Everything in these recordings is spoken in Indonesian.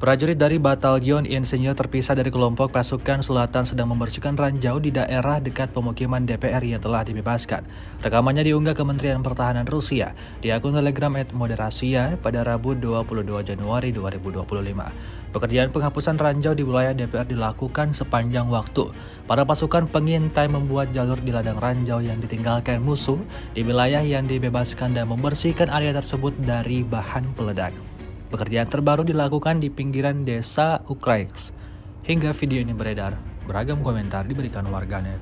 Prajurit dari Batalion Insinyur terpisah dari kelompok pasukan selatan sedang membersihkan ranjau di daerah dekat pemukiman DPR yang telah dibebaskan. Rekamannya diunggah Kementerian Pertahanan Rusia di akun Telegram @Moderasia pada Rabu 22 Januari 2025. Pekerjaan penghapusan ranjau di wilayah DPR dilakukan sepanjang waktu. Para pasukan pengintai membuat jalur di ladang ranjau yang ditinggalkan musuh di wilayah yang dibebaskan dan membersihkan area tersebut dari bahan peledak. Pekerjaan terbaru dilakukan di pinggiran desa Ukraix. Hingga video ini beredar, beragam komentar diberikan warganet.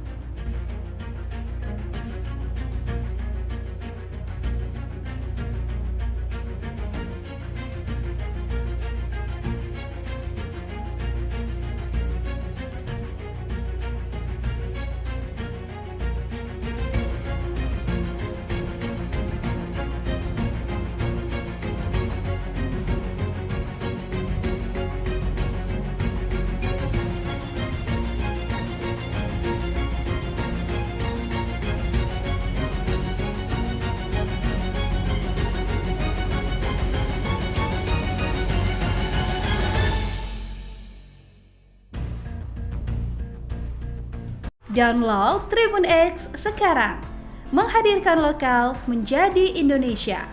Download Tribun X sekarang, menghadirkan lokal menjadi Indonesia.